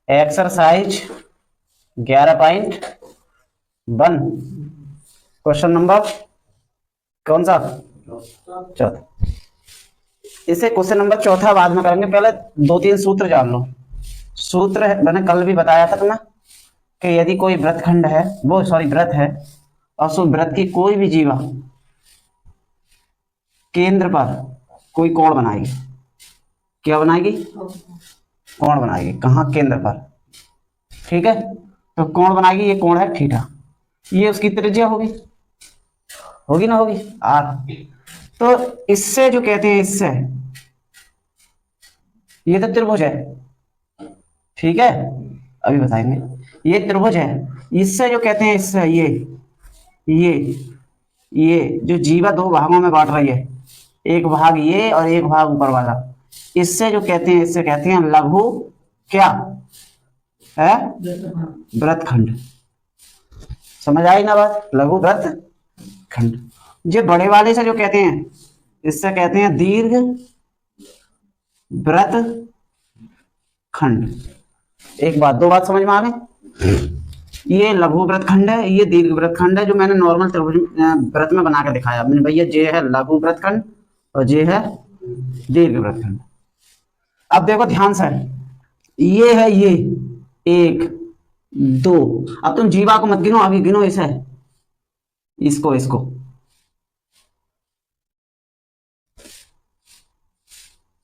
Exercise 11.1 question number कौन सा चौथा। इसे क्वेश्चन नंबर चौथा बाद में करेंगे, पहले दो तीन सूत्र जान लो। सूत्र है, मैंने कल भी बताया था तुम्हें कि यदि कोई व्रतखंड है, वो सॉरी व्रत है, और उस व्रत की कोई भी जीवा केंद्र पर कोई कोण बनाएगी। क्या बनाएगी? कोण बनाएगी। कहाँ? केंद्र पर। ठीक है, तो कोण बनाएगी। ये कोण है थीटा, ये उसकी त्रिज्या होगी, होगी ना होगी आर। तो इससे जो कहते हैं, इससे ये तो त्रिभुज है, ठीक है, अभी बताएंगे। ये त्रिभुज है, इससे जो कहते हैं, इससे ये ये जो जीवा दो भागों में बांट रही है, एक भाग ये और एक भाग ऊपर वाला, इससे जो कहते हैं, इससे कहते हैं लघु क्या है? व्रतखंड। समझ आई ना बात? लघु व्रतखंड। जो बड़े वाले से जो कहते हैं, इससे कहते हैं दीर्घ व्रत खंड। एक बात, दो बात समझ में आ गई? ये लघु व्रत खंड है, ये दीर्घ व्रत खंड है, जो मैंने नॉर्मल त्रिभुज व्रत में बना के दिखाया मैंने भैया। ये है लघु व्रत खंड और ये है दीर्घ व्रत खंड। अब देखो ध्यान से, ये है ये एक दो। अब तुम जीवा को मत गिनो, अभी गिनो इसे, इसको इसको।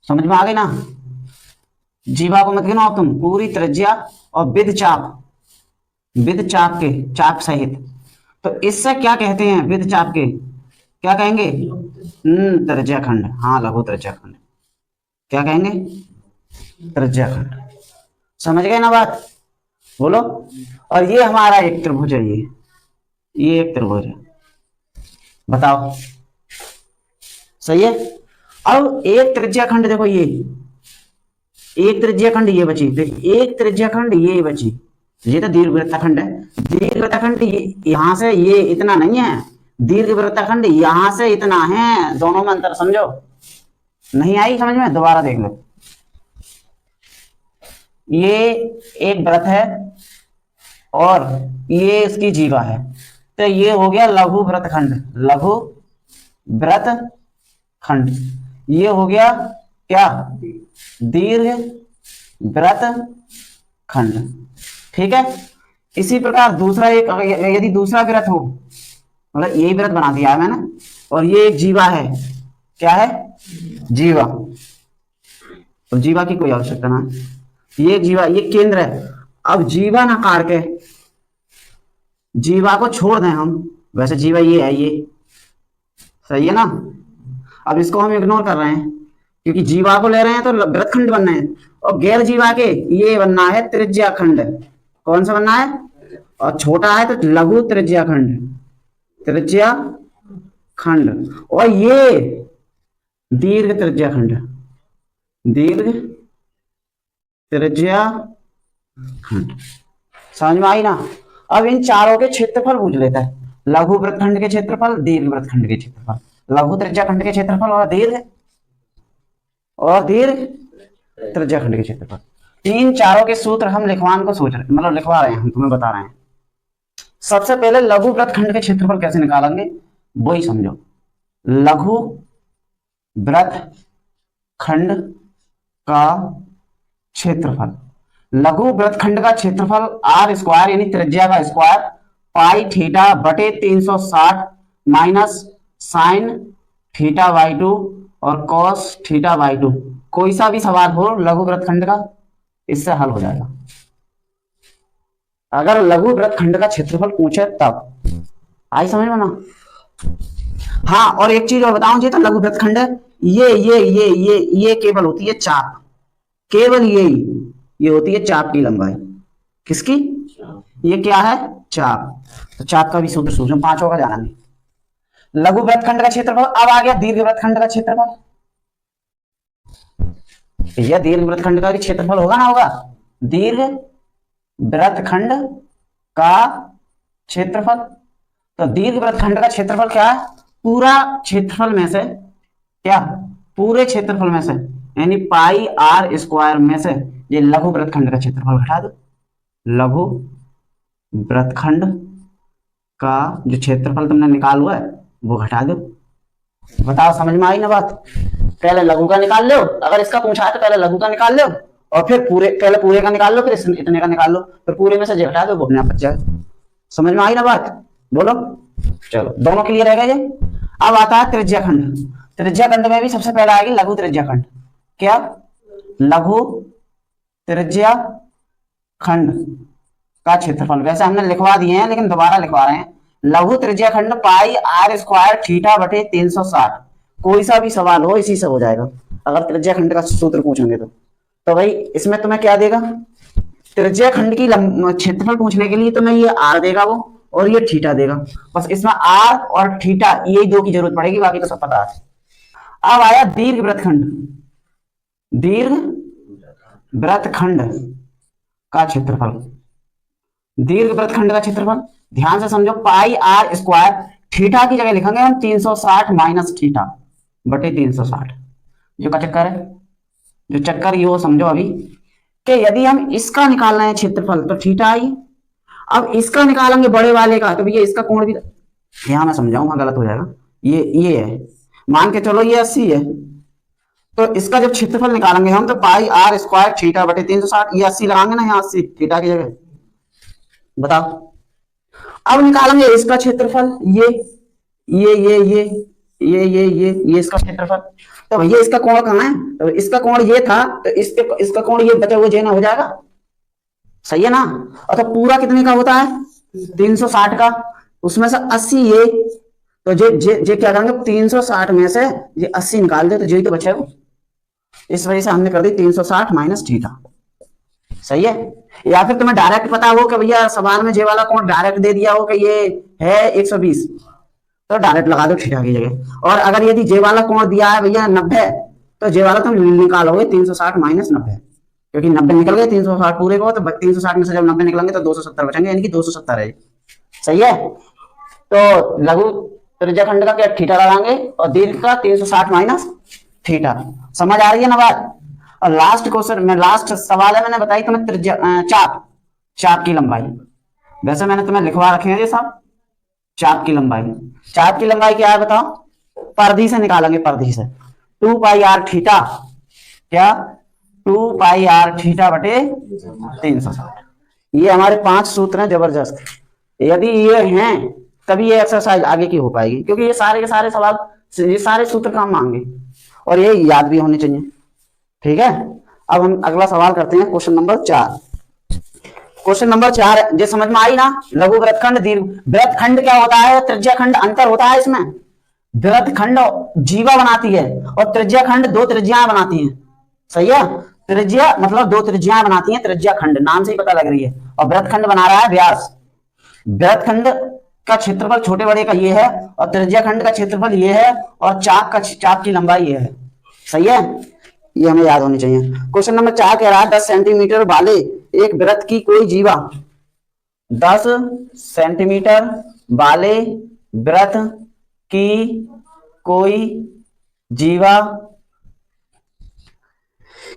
समझ में आ गई ना? जीवा को मत गिनो अब तुम, पूरी त्रिज्या और विद चाप, विद चाप के, चाप सहित। तो इससे क्या कहते हैं? विद चाप के क्या कहेंगे? त्रिज्या खंड। हाँ, लघु त्रिज्या खंड। क्या कहेंगे? त्रिज्या खंड। समझ गए ना बात? बोलो। और ये हमारा एक त्रिभुज है, ये एक त्रिभुज है। बताओ, सही है? अब एक त्रिज्या खंड देखो, ये एक त्रिज्या खंड ये बची, देखो एक त्रिज्या खंड ये बची, ये तो दीर्घ वृत्तखंड है। दीर्घ वृत्तखंड यहां से ये इतना नहीं है, दीर्घ वृत्तखंड यहां से इतना है, दोनों में अंतर समझो। नहीं आई समझ में? दोबारा देख लो। ये एक व्रत है और ये इसकी जीवा है, तो ये हो गया लघु व्रत खंड, लघु व्रत खंड। ये हो गया क्या? दीर्घ व्रत खंड। ठीक है। इसी प्रकार दूसरा एक, यदि दूसरा व्रत हो, मतलब यही व्रत बना दिया है मैंने, और ये एक जीवा है। क्या है? जीवा। तो जीवा की कोई आवश्यकता ना, ये जीवा, ये केंद्र है। अब जीवा ना काट के जीवा को छोड़ दें हम, वैसे जीवा ये है, ये सही है ना? अब इसको हम इग्नोर कर रहे हैं क्योंकि जीवा को ले रहे हैं तो व्रतखंड बनना है, और गैर जीवा के ये बनना है त्रिज्या खंड। कौन सा बनना है? और छोटा है तो लघु त्रिज्या खंड, त्रिज्या खंड। और ये दीर्घ त्रिज्या खंड, दीर्घ त्रिज्या खंड। समझ में आई ना? अब इन चारों के क्षेत्रफल पूछ लेता है, लघु वृत्तखंड के क्षेत्रफल, दीर्घ वृत्तखंड के क्षेत्रफल, लघु त्रिज्या खंड के क्षेत्रफल और दीर्घ त्रिज्या खंड के क्षेत्रफल। इन चारों के सूत्र हम लिखवान को सोच रहे, मतलब लिखवा रहे हैं, हम तुम्हें बता रहे हैं। सबसे पहले लघु वृत्तखंड के क्षेत्रफल कैसे निकालेंगे वही समझो। लघु वृत्तखंड का क्षेत्रफल, लघु वृत्तखंड का क्षेत्रफल आर स्क्वायर यानी त्रिज्या का स्क्वायर, पाई थीटा बटे 360 माइनस साइन थीटा बाई 2 और कॉस थीटा बाई 2। कोई सा भी सवाल हो लघु वृत्तखंड का, इससे हल हो जाएगा। अगर लघु वृत्तखंड का क्षेत्रफल पूछे तब। आई समझ में ना? हाँ, और एक चीज और बताऊं, ये तो लघु वृत्तखंड है, ये केवल होती है चाप, केवल ये होती है चाप की लंबाई। किसकी? ये क्या है? चाप। तो चाप का भी सूत्र सोचो, पांचों का जाना नहीं। लघु वृत्तखंड का क्षेत्रफल। अब आ गया दीर्घ वृत्तखंड का क्षेत्रफल। यह दीर्घ वृत्तखंड का भी क्षेत्रफल होगा ना? होगा। दीर्घ वृत्तखंड का क्षेत्रफल। तो दीर्घ वृत्तखंड का क्षेत्रफल क्या है? पूरा क्षेत्रफल में से, क्या? पूरे क्षेत्रफल में से, यानी पाई आर स्क्वायर में से ये लघु वृत्तखंड का क्षेत्रफल घटा दो, लघु वृत्तखंड का जो क्षेत्रफल तुमने निकाल हुआ है वो घटा दो। बताओ समझ में आई ना बात? पहले लघु का निकाल लो, अगर इसका पूछा है तो पहले लघु का निकाल लो और फिर पहले पूरे का निकाल लो, फिर इतने का निकाल लो, फिर पूरे में से जो घटा दो वो अपने आप बच जाएगा। समझ में आई ना बात? बोलो। चलो दोनों क्लियर है ये। अब आता है त्रिज्या खंड। त्रिज्या खंड में भी सबसे पहले आएगी लघु त्रिज्या खंड। क्या? लघु त्रिज्या खंड का क्षेत्रफल। वैसे हमने लिखवा दिए हैं लेकिन दोबारा लिखवा रहे हैं। लघु त्रिज्या खंड पाई आर स्क्वायर थीटा बटे 360। कोई सा भी सवाल हो इसी से हो जाएगा अगर त्रिज्या खंड का सूत्र पूछेंगे तो भाई इसमें तुम्हें क्या देगा? त्रिज्या खंड की क्षेत्रफल पूछने के लिए तुम्हें ये आर देगा वो और ये थीटा देगा। बस इसमें आर और थीटा ये दो की जरूरत पड़ेगी, बाकी तो सब पता है। अब आया दीर्घ वृत्तखंड। दीर्घ वृत्तखंड का क्षेत्रफल। दीर्घ वृत्तखंड का क्षेत्रफल ध्यान से समझो, पाई आर स्क्वायर थीटा की जगह लिखेंगे हम 360 माइनस थीटा बटे 360। जो का चक्कर है, जो चक्कर ये हो समझो अभी कि यदि हम इसका निकालना है क्षेत्रफल तो थीटा आई, अब इसका निकालेंगे बड़े वाले का तो भैया इसका कोण भी, यहां मैं समझाऊंगा गलत हो जाएगा। ये है, मान के चलो ये 80 है तो इसका जब क्षेत्रफल निकालेंगे हम तो पाई आर स्क्वायर थीटा बटे 360, ये 80 लगाएंगे ना यहाँ 80 थीटा की जगह। बताओ अब निकालेंगे इसका क्षेत्रफल, ये इसका क्षेत्रफल। तो भैया इसका कोण कहाँ है? तो इसका कोण ये था तो इसका कोण ये बचा हुआ जेना हो जाएगा, सही है ना? और तो पूरा कितने का होता है? 360 का, उसमें से 80 ये, तो जे क्या करेंगे 360 में से ये 80 निकाल दे तो जे तो बचेगा। इस वजह से हमने कर दी 360 माइनस थीटा, सही है? या फिर तुम्हें डायरेक्ट पता हो कि भैया सवाल में जे वाला कोण डायरेक्ट दे दिया हो कि ये है 120 तो डायरेक्ट लगा दो थीटा की जगह। और अगर यदि जे वाला कोण दिया है भैया 90 तो जे वाला तुम निकालोगे 360 माइनस 90, क्योंकि 90 निकल गए 360 पूरे को तो 360 में से जब 90 निकलेंगे तो 270 बचेंगे, यानी कि 270 है। सही है? तो लघु त्रिज्या खंड का क्या थीटा लगाएंगे और दीर्घ का 360 माइनस थीटा। समझ आ रही है ना बात? और लास्ट क्वेश्चन में लास्ट सवाल है, मैंने बताई तुम्हें त्रिज्या चाप की लंबाई। वैसे मैंने तुम्हें लिखवा रखे हैं ये सब। चाप की लंबाई क्या है बताओ? परिधि से निकालेंगे, परिधि से 2 पाई आर थीटा, क्या 2 पाई आर थीटा बटे 360। ये हमारे 5 सूत्र हैं जबरदस्त। यदि ये हैं तभी ये एक्सरसाइज आगे की हो पाएगी, क्योंकि ये सारे के सारे सवाल, ये सारे सूत्र काम मांगे और ये याद भी होने चाहिए। ठीक है, अब हम अगला सवाल करते हैं, क्वेश्चन नंबर 4। क्वेश्चन नंबर 4 जो समझ में आई ना? लघु वृत्तखंड, दीर्घ वृत्तखंड क्या होता है, त्रिज्या खंड अंतर होता है इसमें। वृत्तखंड जीवा बनाती है और त्रिज्या खंड 2 त्रिज्याएं बनाती हैं। सही है? त्रिज्या मतलब 2 त्रिज्याएं बनाती हैं, त्रिज्या खंड नाम से ही पता लग रही है, और वृत्तखंड बना रहा है व्यास। वृत्तखंड का क्षेत्रफल छोटे बड़े का ये है और त्रिज्या खंड का क्षेत्रफल ये है और चाप की लंबाई ये है। सही है? ये हमें याद होनी चाहिए। क्वेश्चन नंबर 4 कह रहा है 10 सेंटीमीटर वाले एक वृत्त की कोई जीवा, 10 सेंटीमीटर वाले वृत्त की कोई जीवा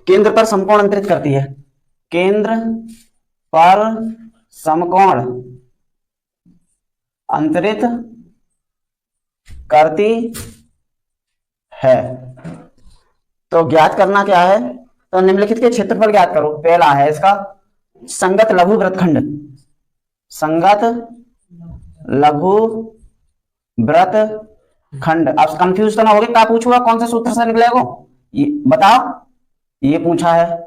केंद्र पर समकोण अंतरित करती है। केंद्र पर समकोण अंतरित करती है तो ज्ञात करना क्या है? तो निम्नलिखित के क्षेत्रफल ज्ञात करो। पहला है इसका संगत लघु वृत्तखंड। संगत लघु वृत्तखंड। अब कंफ्यूज तो ना होगे, क्या पूछूंगा कौन से सूत्र से निकलेगा ये बताओ, ये पूछा है।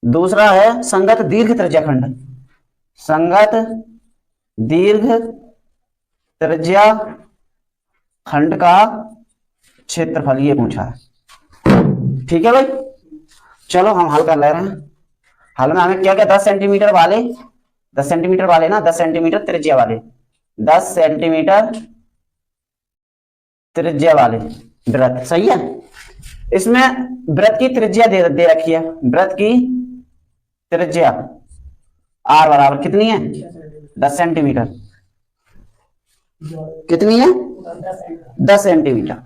दूसरा है संगत दीर्घ त्रिज्या खंड। संगत दीर्घ त्रिज्या खंड का क्षेत्रफल ये पूछा है। ठीक है भाई, चलो हम हल कर ले रहे हैं। हल में हमें क्या क्या 10 सेंटीमीटर वाले, 10 सेंटीमीटर वाले ना, 10 सेंटीमीटर त्रिज्या वाले, 10 सेंटीमीटर त्रिज्या वाले वृत्त। सही है? इसमें वृत्त की त्रिज्या दे रखी है। वृत्त की त्रिज्या आर बराबर कितनी है? 10 सेंटीमीटर। कितनी है? 10 सेंटीमीटर।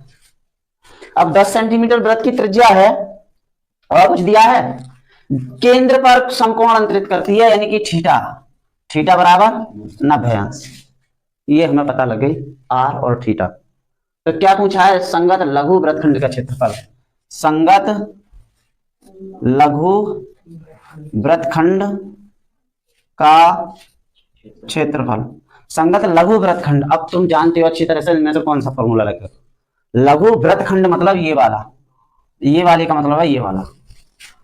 अब 10 सेंटीमीटर वृत्त की त्रिज्या है और कुछ दिया है केंद्र पर समकोण अंतरित करती है, यानी कि थीटा, थीटा बराबर 90 अंश। ये हमें पता लग गई, आर और थीटा। तो क्या पूछा है, संगत लघु वृत्तखंड का क्षेत्रफल। संगत लघु वृत्तखंड का क्षेत्रफल। संगत लघु वृत्तखंड, अब तुम जानते हो अच्छी तरह से इनमें से कौन सा फॉर्मूला लगेगा। लघु वृत्तखंड मतलब ये वाला, ये वाले का मतलब है ये वाला,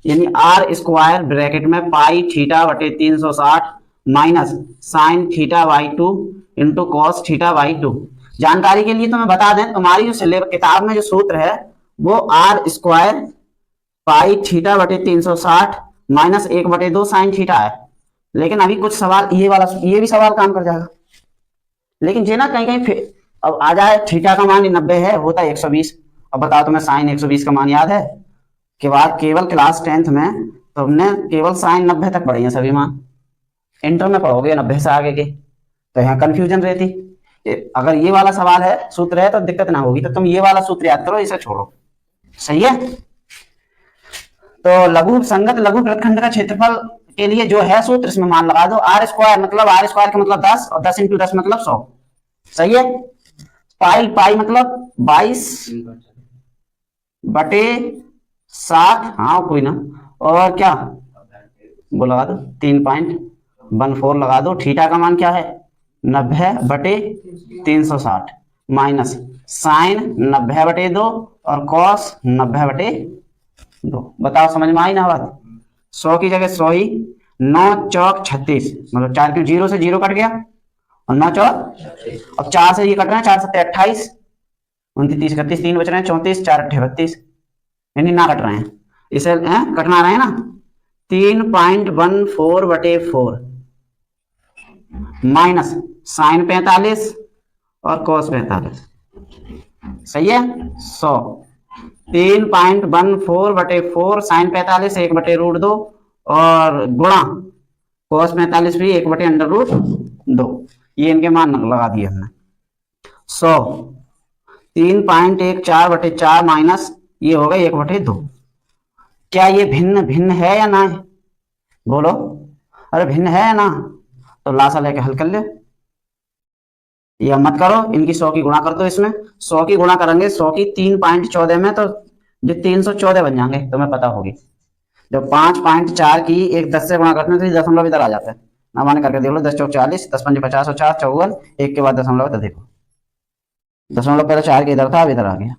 यानी आर स्क्वायर ब्रैकेट में पाई थीटा बटे 360 minus sine theta by 2 into cos theta by 2। जानकारी के लिए तुम्हें बता दें, तुम्हारी जो सिलेबस किताब में जो सूत्र है वो आर स्क्वायर पाई थीटा बटे 360 माइनस 1/2 साइन थीटा है। लेकिन अभी कुछ सवाल ये वाला, ये भी सवाल काम कर जाएगा, लेकिन जे ना कहीं कहीं अब आ जाए थीटा का मान 90 है, होता है 120। अब बताओ तुम्हें साइन 120 का मान याद है के बाद केवल क्लास 10th में तो हमने केवल साइन 90 तक पढ़ी है सभी मान, इंटर में पढ़ोगे 90 से आगे के, तो यहाँ कंफ्यूजन रहती। अगर ये वाला सवाल है, सूत्र है, तो दिक्कत ना होगी, तो तुम ये वाला सूत्र याद करो, इसे छोड़ो। सही है। तो लघु संगत लघु वृत्तखंड का क्षेत्रफल के लिए जो है सूत्र, इसमें मान लगा दो। आर स्क्वायर मतलब, आर स्क्वायर का मतलब 10 और 10 इंटू 10 मतलब 100। सही है। पाई, पाई मतलब 22/7, हाँ कोई ना, और क्या वो लगा दो 3.14 लगा दो। थीटा का मान क्या है 90/360 माइनस साइन 90/2 और कॉस 90/2। बताओ समझ में आई ना बात। 100 की जगह 100 ही, 9 चौक 36, मतलब 4 क्यों, 0 से 0 कट गया और 9 चौक, अब 4 से ये कट रहे हैं, 4 7 28, 29 31, 3 बच रहे हैं 34, 4 8 32, यानी ना कट रहे हैं, इसे कटना रहे हैं ना। 3.14/4 माइनस साइन 45 और कॉस 45। सही है। 100 3.14/4 साइन 45 1/√2 और गुणा कॉस 45 भी 1/√2। ये इनके मान लगा दिए हमने। 100 3.14/4 माइनस ये हो गए 1/2। क्या ये भिन्न भिन्न है या ना है, बोलो। अरे भिन्न है या ना, तो लासा लेके हल कर ले। या मत करो, इनकी 100 की गुणा कर दो, इसमें 100 की गुणा करेंगे 100 की 3.14 में, तो जो 314 बन जाएंगे, तुम्हें पता होगी। जब 5.4 की एक 10 से गुणा करते हैं तो दशमलव इधर आ जाता है ना, माने करके देख लो, 10 चौक 40, 10 पंजे 50 और 4 54, एक के बाद दशमलव, तो देखो दशमलव पहले 4 के इधर था, अब इधर आ गया।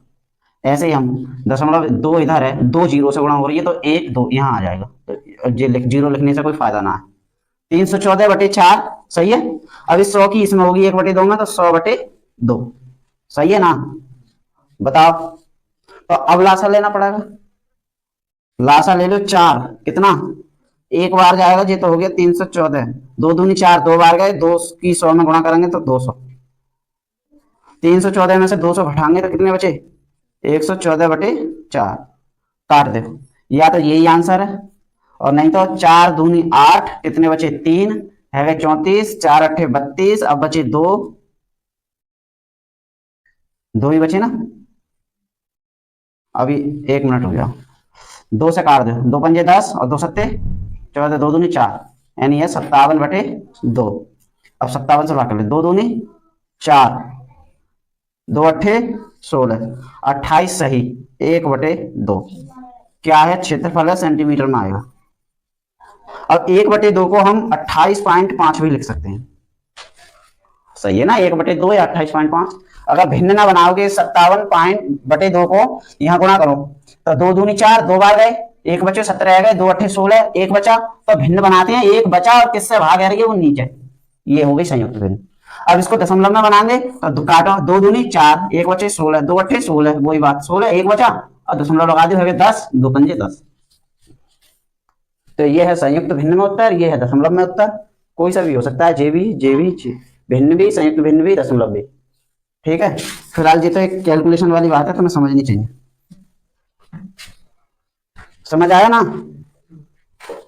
ऐसे ही हम दशमलव 2 इधर है, 2 0 से गुणा हो रही है, तो 1 2 यहाँ आ जाएगा, तो जीरो लिखने से कोई फायदा ना है। 314/4 सही है। अब इस 100 की इसमें होगी 1/2 में, तो 100/2 सही है ना। बताओ, तो अब लासा लेना पड़ेगा। लासा ले लो 4, कितना, एक बार जाएगा, ये तो हो गया 314, 2 दूनी 4, 2 बार गए, 2 की 100 में गुणा करेंगे तो 200। 314 में से 200 घटाएंगे तो कितने बचे, 114/4। काट दो, या तो यही आंसर है, और नहीं तो 4 दूनी 8, कितने बचे 3 है 34, 4 8 32, अब बचे 2 ही बचे ना। अभी 1 मिनट हो गया, 2 से काट दो, 2 पंजे 10 और 2 सत्ते 14, 2 दूनी 4, यानी है 57/2। अब 57 से भाग कर ले, 2 दूनी 4, 2 अट्ठे 16, 28 सही, 1/2 क्या है क्षेत्रफल है, सेंटीमीटर में आएगा। अब 1/2 को हम 28.5 भी लिख सकते हैं। सही है ना, 1/2 या 28.5। अगर भिन्न ना बनाओगे 57.2 को यहाँ गुणा करो, तो 2 दूनी 4, 2 बार गए, 1 बचे 17 रह गए, 2 अट्ठे 16, 1 बचा, तो भिन्न बनाते हैं, 1 बचा और किससे भाग रही है वो नीचे, ये हो गई संयुक्त भिन्न। अब इसको दशमलव में बनाएंगे तो काटो, 2 दूनी 4, 1 बचे 16, 2 अट्ठे 16, वही बात 16, 1 बचा और दशमलव लगा दो, 10, 2 पंजे 10। तो ये है संयुक्त भिन्न में उत्तर, ये है दशमलव में उत्तर। कोई सा भी हो सकता है, जे भी भिन्न भी, संयुक्त भिन्न भी, दशमलव भी। ठीक है, फिलहाल ये तो एक कैलकुलेशन वाली बात है, तुम्हें समझनी चाहिए। समझ आया ना।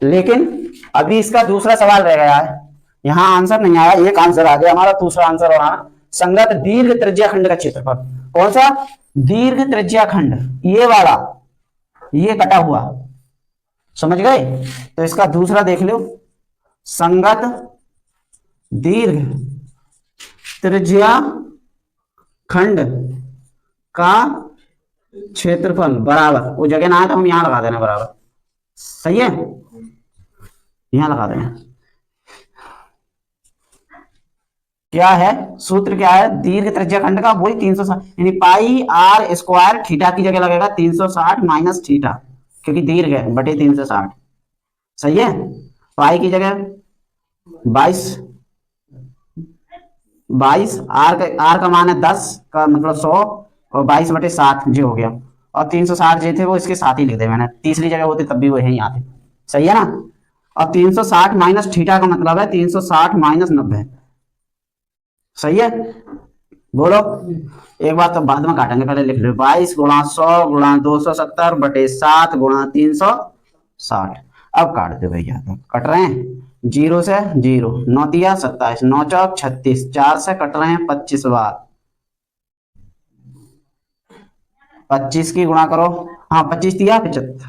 लेकिन अभी इसका दूसरा सवाल रह गया है, यहां आंसर नहीं आया, एक आंसर आ गया हमारा, दूसरा आंसर हो रहा संगत दीर्घ त्रिज्या खंड का क्षेत्रफल। कौन सा दीर्घ त्रिज्या खंड, ये वाला, ये कटा हुआ समझ गए। तो इसका दूसरा देख लो, संगत दीर्घ त्रिज्या खंड का क्षेत्रफल बराबर, वो जगह ना है तो हम यहां लगा देना बराबर, सही है, यहां लगा देना। क्या है सूत्र, क्या है, दीर्घ त्रिज्या खंड का वही 360 यानी पाई आर स्क्वायर थीटा की जगह लगेगा 360 माइनस थीटा, क्योंकि दीर्घ है बटे 360, सही है। पाई की जगह 22 22, आर का मान है 10 का मतलब 100, और 22/7 जो हो गया, और 360 जो थे वो इसके साथ ही लिख दे मैंने, तीसरी जगह होते तब भी वो यही आते, सही है ना। और 360 माइनस थीटा का मतलब है 360 माइनस 90, सही है। बोलो, एक बात तो बाद में काटेंगे, पहले लिख लो 22 गुणा 100 गुणा 270/7 गुणा 360। अब काट दो भैया, तो कट रहे हैं, 0 से 0, 9 दिया 27, 9 चौक 36, 4 से कट रहे हैं 25 बार, 25 की गुणा करो, हाँ 25 दिया 75,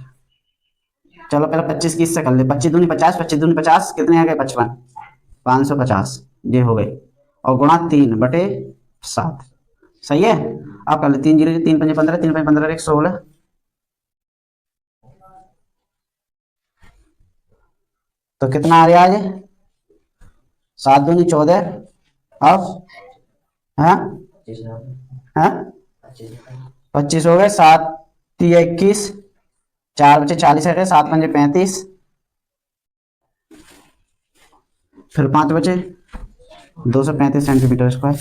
चलो पहले 25 की इससे कर ले, 25 दूनी 50, 25 दूनी 50, कितने आ गए 55, 550 ये हो गए, और गुणा 3/7, सही है। अब कर ले 3 0 3 5 15, 3 5 15 1 16, तो कितना आ रहा है, 7 दूनी 14, अब हाँ हाँ 25 हो गए, 7 3 21, 4 बचे 40 है, 7 5 35, फिर 5 बचे 235 सेंटीमीटर स्क्वायर,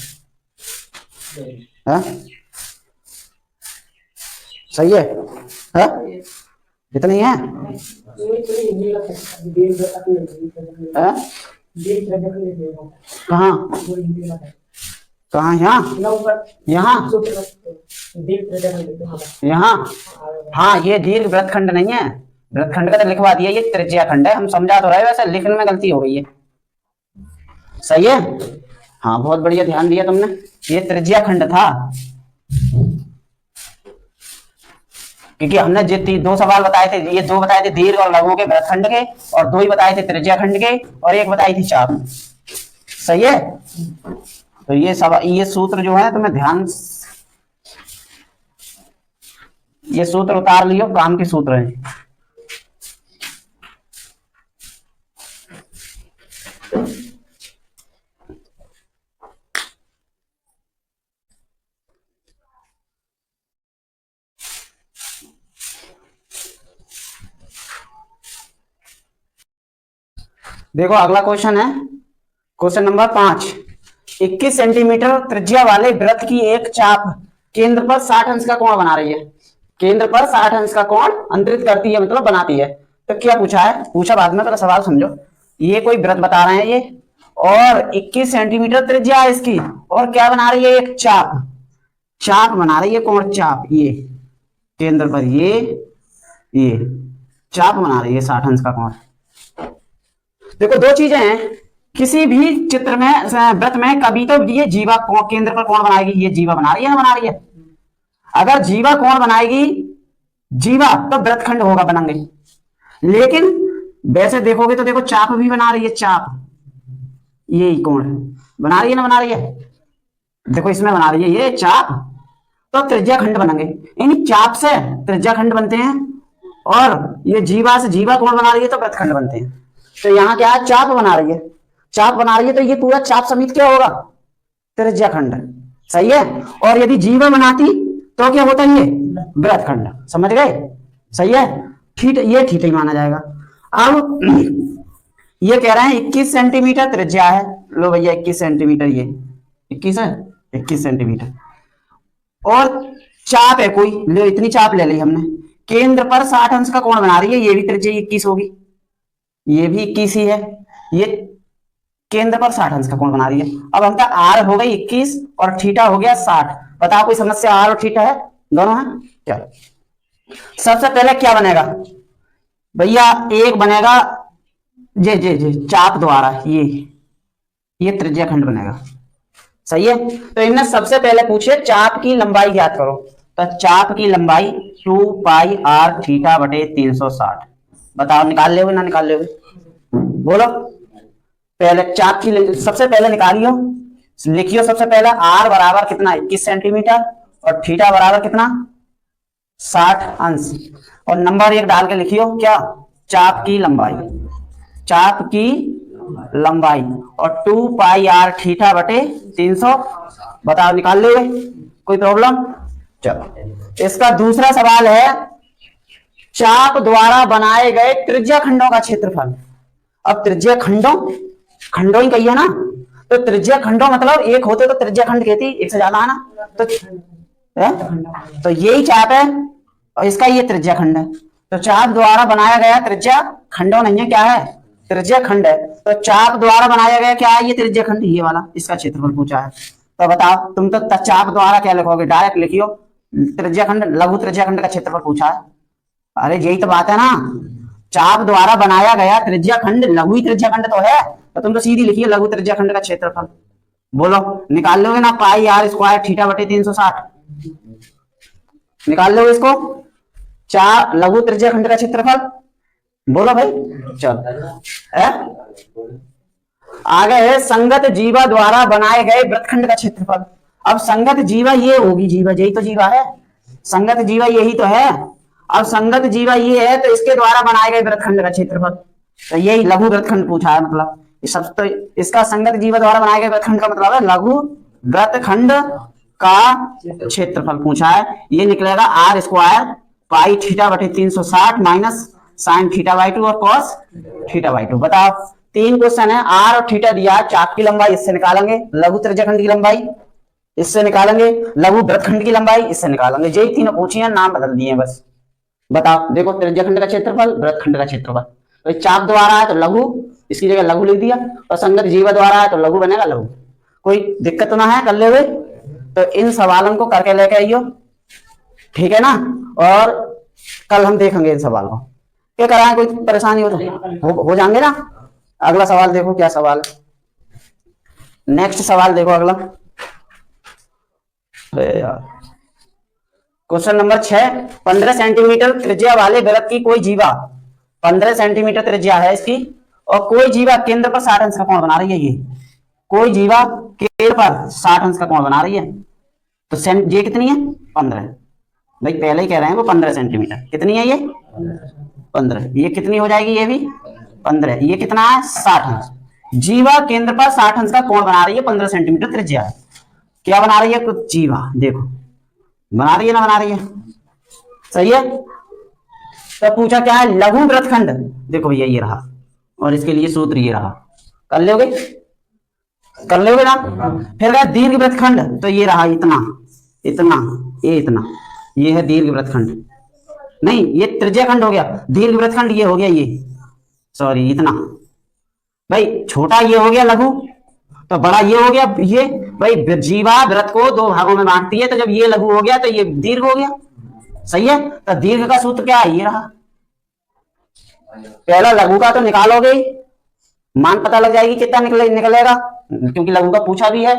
सही है, है? इतना ही है, कहाँ कहाँ, यहाँ यहाँ, हाँ ये दीर्घ वृत्तखंड नहीं है, वृत्तखंड का तो लिखवा दिया, ये त्रिज्या खंड है, हम समझा तो रहे, वैसे लिखने में गलती हो गई है, सही है। हाँ बहुत बढ़िया, ध्यान दिया तुमने, ये त्रिज्या खंड था, क्योंकि हमने जितनी 2 सवाल बताए थे, ये 2 बताए थे दीर्घ और लघु के वृत्तखंड के, और 2 ही बताए थे त्रिज्या खंड के, और 1 बताई थी चाप, सही है। तो ये सवाल, ये सूत्र जो है तुम्हें ध्यान, ये सूत्र उतार लियो, काम के सूत्र हैं। देखो अगला क्वेश्चन है, क्वेश्चन नंबर 5, 21 सेंटीमीटर त्रिज्या वाले वृत्त की एक चाप केंद्र पर 60 अंश का कोण बना रही है, केंद्र पर 60 अंश का कोण अंतरित करती है, मतलब बनाती है। तो क्या पूछा है, पूछा बाद में, पहले सवाल समझो। ये कोई वृत्त बता रहे हैं ये, और 21 सेंटीमीटर त्रिज्या है इसकी, और क्या बना रही है, एक चाप, चाप बना रही है, कोण चाप, ये केंद्र पर ये चाप बना रही है 60 अंश का कोण। देखो दो चीजें हैं, किसी भी चित्र में वृत्त में कभी तो ये जीवा केंद्र पर कोण बनाएगी, ये जीवा बना रही है ना, बना रही है, अगर जीवा कोण बनाएगी जीवा तो वृत्तखंड होगा बनाएंगे, लेकिन वैसे देखोगे तो देखो चाप भी बना रही है, चाप ये कोण बना रही है ना, बना रही है, देखो इसमें बना रही है ये चाप, तो त्रिज्या खंड बनेंगे, यानी चाप से त्रिज्या खंड बनते हैं, और ये जीवा से जीवा कोण बना रही है तो वृत्तखंड बनते हैं। तो यहाँ क्या है, चाप बना रही है, चाप बना रही है, तो ये पूरा चाप समेत क्या होगा, त्रिज्या खंड, सही है। और यदि जीवा बनाती तो क्या होता है, ये वृत्तखंड, समझ गए, सही है। ठीक, ये ठीक ही माना जाएगा। अब ये कह रहे हैं 21 सेंटीमीटर त्रिज्या है, लो भैया 21 सेंटीमीटर, ये 21 है, 21 सेंटीमीटर, और चाप है कोई, लो इतनी चाप ले ली हमने, केंद्र पर 60 अंश का कोण बना रही है, ये भी त्रिज्या 21 होगी, ये भी 21 ही है, ये केंद्र पर 60 अंश का कोण बना रही है। अब हमका आर हो गई 21 और थीटा हो गया 60, बताओ कोई समस्या, आर और थीटा है, दोनों है क्या। सबसे पहले क्या बनेगा भैया, एक बनेगा जे चाप द्वारा, ये त्रिज्या खंड बनेगा, सही है। तो इनने सबसे पहले पूछे चाप की लंबाई ज्ञात करो, तो चाप की लंबाई 2 पाई आर थीटा बटे 360, बताओ निकाल लोगे ना निकाल लोगे? बोलो। पहले चाप की सबसे पहले निकालियो, लिखियो सबसे पहले आर बराबर कितना 21 सेंटीमीटर और थीटा बराबर कितना 60 अंश, और नंबर 1 डाल के लिखियो क्या, चाप की लंबाई, चाप की लंबाई, और 2 पाई आर थीटा बटे 300। बताओ निकाल लोगे? कोई प्रॉब्लम? चलो इसका दूसरा सवाल है, चाप द्वारा बनाए गए त्रिज्या खंडों का क्षेत्रफल। अब त्रिज्या खंडों, खंडों ही कही है ना, तो त्रिज्या खंडों मतलब एक होते तो त्रिज्या खंड कहती, एक से ज्यादा है ना, तो यही चाप है और इसका ये त्रिज्या खंड है। तो चाप द्वारा बनाया गया त्रिज्या खंडों नहीं है, क्या है, त्रिज्या खंड है। तो चाप द्वारा बनाया गया क्या है, ये त्रिज्या खंड, ये वाला, इसका क्षेत्रफल पूछा है। तो बताओ तुम तो चाप द्वारा क्या लिखोगे, डायरेक्ट लिखियो त्रिज्या खंड, लघु त्रिज्या खंड का क्षेत्रफल पूछा है। अरे यही तो बात है ना, चाप द्वारा बनाया गया त्रिज्या खंड लघु त्रिज्या खंड तो है, तो तुम तो सीधी लिखिए लघु त्रिज्या खंड का क्षेत्रफल। बोलो निकाल लोगे ना, पाई आर स्क्वायर थीटा बटे 360, निकाल लोगे इसको, चार लघु त्रिज्या खंड का क्षेत्रफल। बोलो भाई, चल आगे है संगत जीवा द्वारा बनाए गए वृत्तखंड का क्षेत्रफल। अब संगत जीवा ये होगी, जीवा यही तो जीवा है, संगत जीवा यही तो है। अब संगत जीवा ये है तो इसके द्वारा बनाए गए वृत्तखंड का क्षेत्रफल, तो यही लघु वृत्तखंड पूछा है। मतलब सब तो इसका संगत जीवा द्वारा बनाए गए वृत्तखंड का मतलब है लघु वृत्तखंड का क्षेत्रफल पूछा है। ये निकलेगा आर स्क्वायर पाई थीटा बटे 360 माइनस साइन थीटा बाई 2 और कॉस थीटा बाई 2। बताओ 3 क्वेश्चन है, आर और थीटा दिया, चाप की लंबाई इससे निकालेंगे, लघु त्रिज्याखंड की लंबाई इससे निकालेंगे, लघु वृत्तखंड की लंबाई इससे निकालेंगे। यही तीनों पूछी है, नाम बदल दिए बस। बताओ देखो त्रिज्याखंड का क्षेत्रफल, वृत्तखंड का क्षेत्रफल, तो चाप द्वारा है तो लघु, इसकी जगह लघु लिख दिया, और संगत जीवा द्वारा है तो लघु बनेगा लघु। कोई दिक्कत तो ना है, कर ले हुए? तो इन सवालों को करके लेके आइयो, ठीक है ना, और कल हम देखेंगे इन सवाल को, क्या कराएं, कोई परेशानी हो तो हो जाएंगे ना। अगला सवाल देखो क्या सवाल है, नेक्स्ट सवाल देखो अगला। क्वेश्चन नंबर 6, 15 सेंटीमीटर त्रिज्या वाले वृत्त की कोई जीवा, 15 सेंटीमीटर त्रिज्या है इसकी, और कोई जीवा केंद्र पर 60 अंश का कोण बना रही है। ये कोई जीवा केंद्र पर 60 अंश का कोण बना रही है, तो ये कितनी है 15, भाई पहले ही कह रहे हैं वो 15 सेंटीमीटर, कितनी है ये 15, ये कितनी हो जाएगी, ये भी 15, ये कितना है 60 अंश। जीवा केंद्र पर 60 अंश का कोण बना रही है, 15 सेंटीमीटर त्रिज्या है। क्या बना रही है, कुछ जीवा देखो बना रही है ना, बना रही है, सही है। तो पूछा क्या है, लघु वृत्तखंड, देखो भैया ये रहा, और इसके लिए सूत्र ये रहा, कर लोगे, कर लोगे ना। फिर क्या दीर्घ वृत्तखंड, तो ये रहा इतना इतना, ये इतना, ये है दीर्घ वृत्तखंड, नहीं ये त्रिज्याखंड हो गया, दीर्घ वृत्तखंड ये हो गया, ये सॉरी इतना, भाई छोटा ये हो गया लघु, तो बड़ा ये हो गया ये। भाई जीवा वृत्त को 2 भागों में बांटती है, तो जब ये लघु हो गया तो ये दीर्घ हो गया, सही है। तो दीर्घ का सूत्र क्या है, ये रहा। पहला लघु का तो निकालोगे, मान पता लग जाएगी कितना निकलेगा, क्योंकि लघु का पूछा भी है।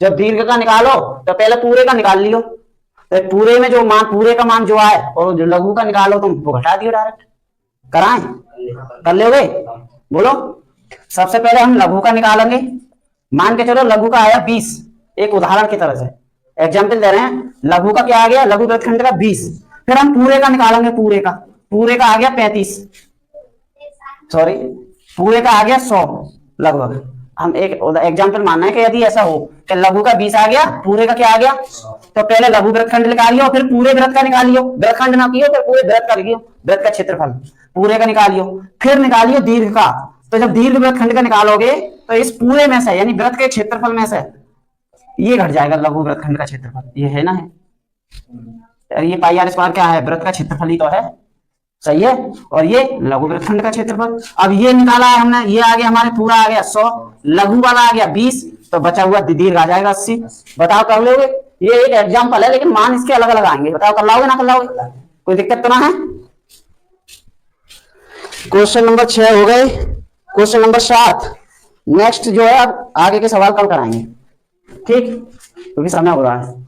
जब दीर्घ का निकालो तो पहले पूरे का निकाल लियो, तो पूरे में जो मान, पूरे का मान जो आए, और जो लघु का निकालो तुम वो घटा दियो डायरेक्ट। कराएं, कर लोगे? बोलो। सबसे पहले हम लघु का निकालेंगे, मान के चलो लघु का आया 20, एक उदाहरण की तरह से एग्जाम्पल दे रहे हैं, लघु का क्या आ गया, लघु वृत्तखंड का 20। फिर हम पूरे का निकालेंगे, पूरे का आ गया 35, सॉरी पूरे का आ गया 100 लगभग। हम एक एग्जाम्पल मानना है कि यदि ऐसा हो कि लघु का 20 आ गया, पूरे का क्या आ गया, तो पहले लघु वृत्तखंड निकालियो, फिर पूरे वृत्त का निकालियो, वृत्तखंड ना कियो, फिर पूरे वृत्त का लिखियो, वृत्त का क्षेत्रफल पूरे का निकालियो, फिर निकालियो दीर्घ का। तो जब दीर्घ वृत्तखंड का निकालोगे तो इस पूरे में से, यानी वृत्त के क्षेत्रफल में से ये घट जाएगा लघु वृत्तखंड का क्षेत्रफल, ये है ना, है ये पाई आर स्क्वायर क्या है, वृत्त का क्षेत्रफल ही तो है, सही है। और ये लघु वृत्तखंड का क्षेत्रफल। अब ये निकाला है हमने, ये आ गया हमारे पूरा आ गया 100, लघु वाला आ गया 20, तो बचा हुआ दीर्घ आ जाएगा 80। बताओ कर लोगे? ये एक एग्जाम्पल है, लेकिन मान इसके अलग अलग आएंगे। बताओ कर लाओगे ना, कर लाओगे? कोई दिक्कत तो ना है? क्वेश्चन नंबर 6 हो गए। क्वेश्चन नंबर 7, नेक्स्ट जो है अब आगे के सवाल कल कराएंगे, ठीक, क्योंकि समय हो रहा है।